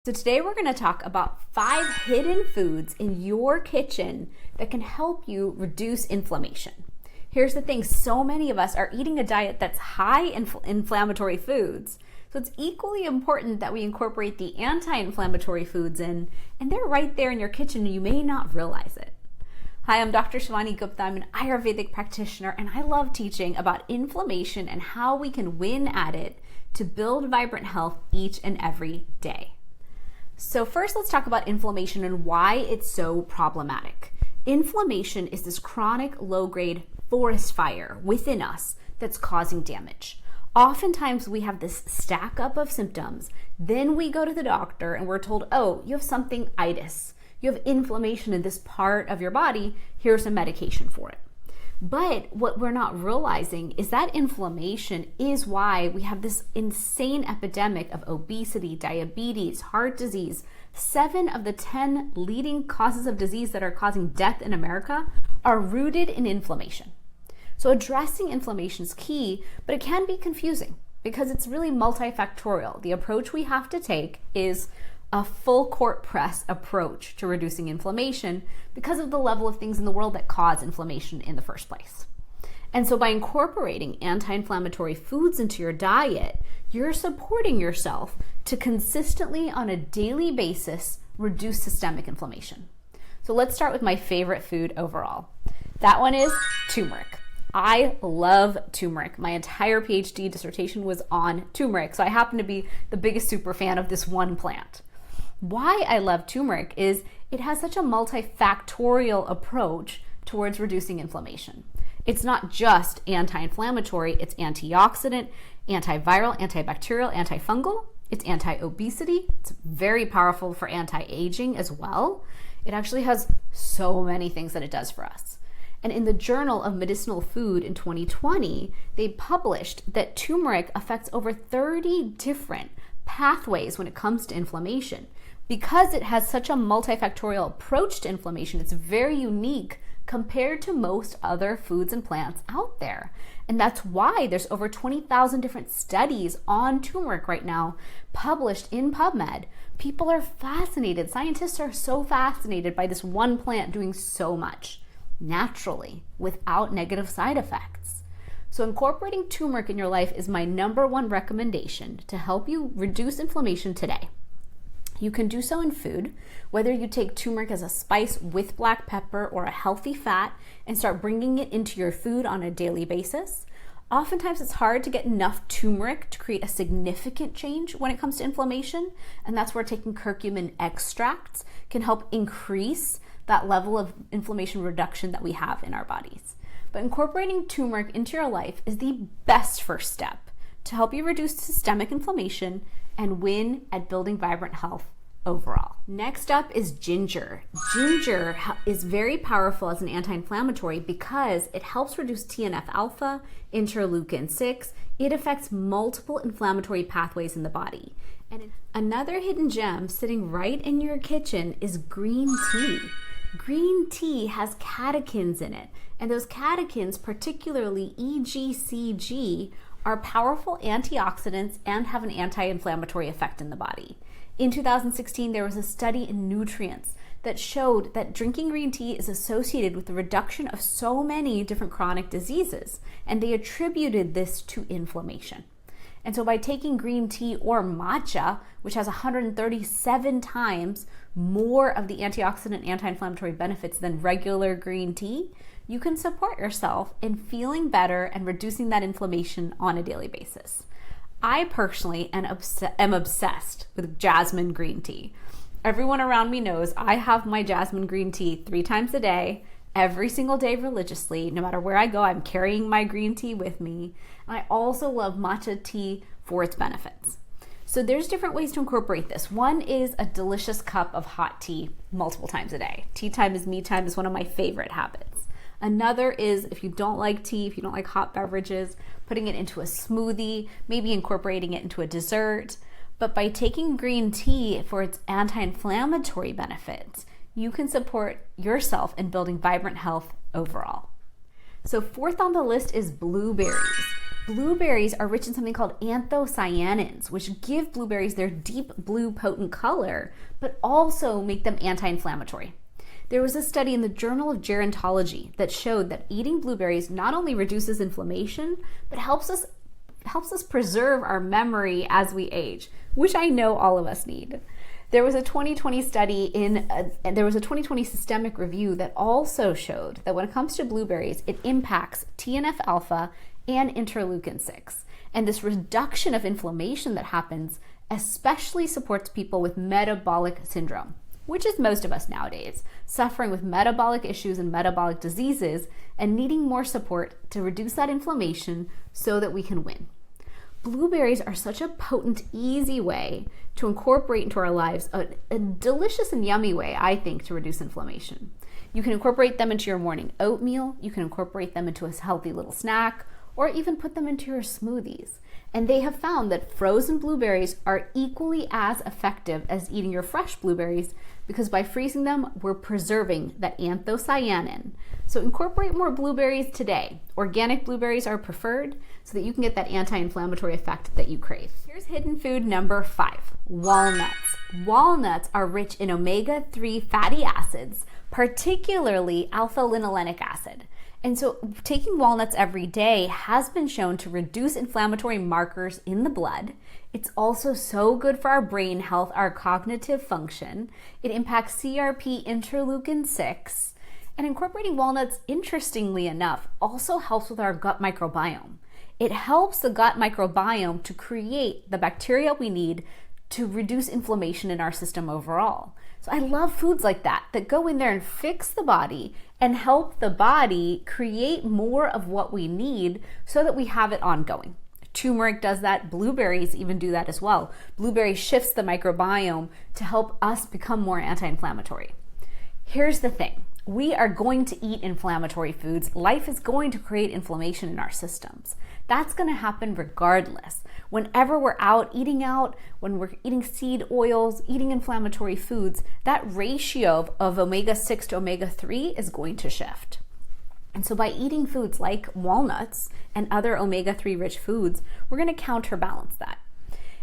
So today we're going to talk about 5 hidden foods in your kitchen that can help you reduce inflammation. Here's the thing, so many of us are eating a diet that's high in inflammatory foods. So it's equally important that we incorporate the anti-inflammatory foods in, and they're right there in your kitchen and you may not realize it. Hi, I'm Dr. Shivani Gupta. I'm an Ayurvedic practitioner and I love teaching about inflammation and how we can win at it to build vibrant health each and every day. So first, let's talk about inflammation and why it's so problematic. Inflammation is this chronic low-grade forest fire within us that's causing damage. Oftentimes we have this stack up of symptoms, then we go to the doctor and we're told, oh, you have something itis. You have inflammation in this part of your body, here's a medication for it. But what we're not realizing is that inflammation is why we have this insane epidemic of obesity, diabetes, heart disease. 7 of the 10 leading causes of disease that are causing death in America are rooted in inflammation. So addressing inflammation is key, but it can be confusing because it's really multifactorial. The approach we have to take is a full court press approach to reducing inflammation because of the level of things in the world that cause inflammation in the first place. And so by incorporating anti-inflammatory foods into your diet, you're supporting yourself to consistently on a daily basis reduce systemic inflammation. So let's start with my favorite food overall. That one is turmeric. I love turmeric. My entire PhD dissertation was on turmeric, so I happen to be the biggest super fan of this one plant. Why I love turmeric is it has such a multifactorial approach towards reducing inflammation. It's not just anti-inflammatory, it's antioxidant, antiviral, antibacterial, antifungal. It's anti-obesity. It's very powerful for anti-aging as well. It actually has so many things that it does for us. And in the Journal of Medicinal Food in 2020, they published that turmeric affects over 30 different pathways when it comes to inflammation. Because it has such a multifactorial approach to inflammation, it's very unique compared to most other foods and plants out there. And that's why there's over 20,000 different studies on turmeric right now published in PubMed. People are fascinated. Scientists are so fascinated by this one plant doing so much naturally without negative side effects. So incorporating turmeric in your life is my #1 recommendation to help you reduce inflammation today. You can do so in food, whether you take turmeric as a spice with black pepper or a healthy fat and start bringing it into your food on a daily basis. Oftentimes it's hard to get enough turmeric to create a significant change when it comes to inflammation, and that's where taking curcumin extracts can help increase that level of inflammation reduction that we have in our bodies. But incorporating turmeric into your life is the best first step to help you reduce systemic inflammation and win at building vibrant health overall. Next up is ginger. Ginger is very powerful as an anti-inflammatory because it helps reduce TNF-alpha, interleukin 6. It affects multiple inflammatory pathways in the body. And another hidden gem sitting right in your kitchen is green tea. Green tea has catechins in it, and those catechins, particularly EGCG, are powerful antioxidants and have an anti-inflammatory effect in the body. In 2016, there was a study in Nutrients that showed that drinking green tea is associated with the reduction of so many different chronic diseases, and they attributed this to inflammation. And so by taking green tea or matcha, which has 137 times more of the antioxidant anti-inflammatory benefits than regular green tea, you can support yourself in feeling better and reducing that inflammation on a daily basis. I personally am obsessed with jasmine green tea. Everyone around me knows I have my jasmine green tea 3 times a day, every single day religiously. No matter where I go, I'm carrying my green tea with me. And I also love matcha tea for its benefits. So there's different ways to incorporate this. One is a delicious cup of hot tea multiple times a day. Tea time is me time is one of my favorite habits. Another is if you don't like tea, if you don't like hot beverages, putting it into a smoothie, maybe incorporating it into a dessert. But by taking green tea for its anti-inflammatory benefits, you can support yourself in building vibrant health overall. So 4th on the list is blueberries. Blueberries are rich in something called anthocyanins, which give blueberries their deep blue potent color, but also make them anti-inflammatory. There was a study in the Journal of Gerontology that showed that eating blueberries not only reduces inflammation, but helps us preserve our memory as we age, which I know all of us need. There was a 2020 systemic review that also showed that when it comes to blueberries, it impacts TNF-alpha and interleukin-6. And this reduction of inflammation that happens especially supports people with metabolic syndrome, which is most of us nowadays, suffering with metabolic issues and metabolic diseases and needing more support to reduce that inflammation so that we can win. Blueberries are such a potent, easy way to incorporate into our lives, a delicious and yummy way, I think, to reduce inflammation. You can incorporate them into your morning oatmeal, you can incorporate them into a healthy little snack, or even put them into your smoothies. And they have found that frozen blueberries are equally as effective as eating your fresh blueberries because by freezing them, we're preserving that anthocyanin. So incorporate more blueberries today. Organic blueberries are preferred so that you can get that anti-inflammatory effect that you crave. Here's hidden food number 5, walnuts. Walnuts are rich in omega-3 fatty acids, particularly alpha-linolenic acid. And so taking walnuts every day has been shown to reduce inflammatory markers in the blood. It's also so good for our brain health, our cognitive function. It impacts CRP, interleukin-6, and incorporating walnuts, interestingly enough, also helps with our gut microbiome. It helps the gut microbiome to create the bacteria we need to reduce inflammation in our system overall. So I love foods like that go in there and fix the body and help the body create more of what we need so that we have it ongoing. Turmeric does that. Blueberries even do that as well. Blueberry shifts the microbiome to help us become more anti-inflammatory. Here's the thing. We are going to eat inflammatory foods. Life is going to create inflammation in our systems. That's going to happen regardless. Whenever we're out, when we're eating seed oils, eating inflammatory foods, that ratio of omega-6 to omega-3 is going to shift. And so by eating foods like walnuts and other omega-3 rich foods, we're going to counterbalance that.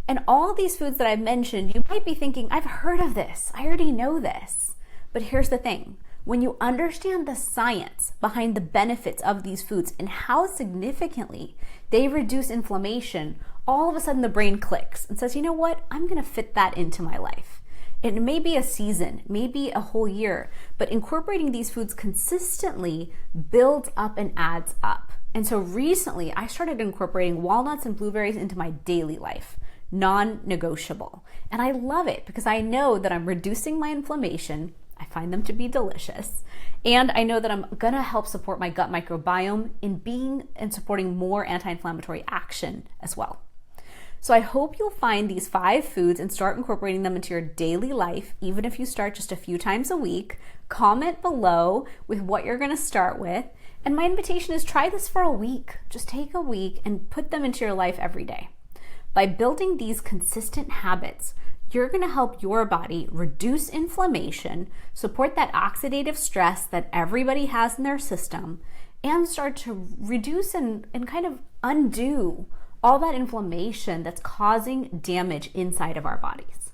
And all these foods that I've mentioned, you might be thinking, I've heard of this. I already know this. But here's the thing. When you understand the science behind the benefits of these foods and how significantly they reduce inflammation, all of a sudden the brain clicks and says, you know what? I'm going to fit that into my life. It may be a season, maybe a whole year, but incorporating these foods consistently builds up and adds up. And so recently I started incorporating walnuts and blueberries into my daily life, non-negotiable. And I love it because I know that I'm reducing my inflammation. I find them to be delicious. And I know that I'm gonna help support my gut microbiome in being and supporting more anti-inflammatory action as well. So I hope you'll find these 5 foods and start incorporating them into your daily life, even if you start just a few times a week. Comment below with what you're gonna start with. And my invitation is try this for a week. Just take a week and put them into your life every day. By building these consistent habits, you're going to help your body reduce inflammation, support that oxidative stress that everybody has in their system, and start to reduce and kind of undo all that inflammation that's causing damage inside of our bodies.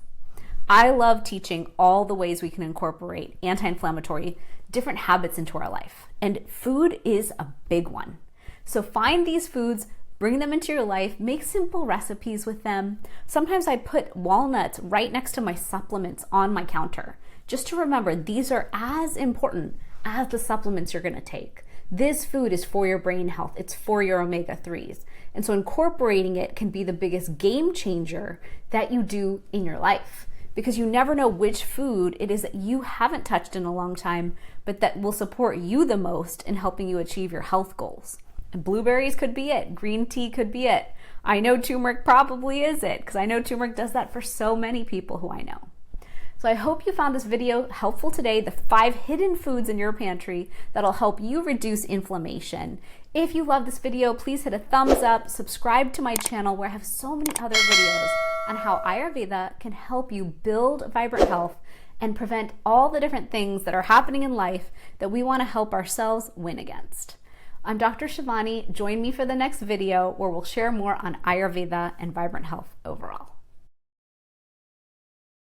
I love teaching all the ways we can incorporate anti-inflammatory different habits into our life, and food is a big one. So find these foods, bring them into your life, make simple recipes with them. Sometimes I put walnuts right next to my supplements on my counter, just to remember these are as important as the supplements you're gonna take. This food is for your brain health, it's for your omega-3s. And so incorporating it can be the biggest game changer that you do in your life, because you never know which food it is that you haven't touched in a long time, but that will support you the most in helping you achieve your health goals. And blueberries could be it. Green tea could be it. I know turmeric probably is it, because I know turmeric does that for so many people who I know. So I hope you found this video helpful today, the 5 hidden foods in your pantry that'll help you reduce inflammation. If you love this video, please hit a thumbs up, subscribe to my channel where I have so many other videos on how Ayurveda can help you build vibrant health and prevent all the different things that are happening in life that we want to help ourselves win against. I'm Dr. Shivani. Join me for the next video where we'll share more on Ayurveda and vibrant health overall.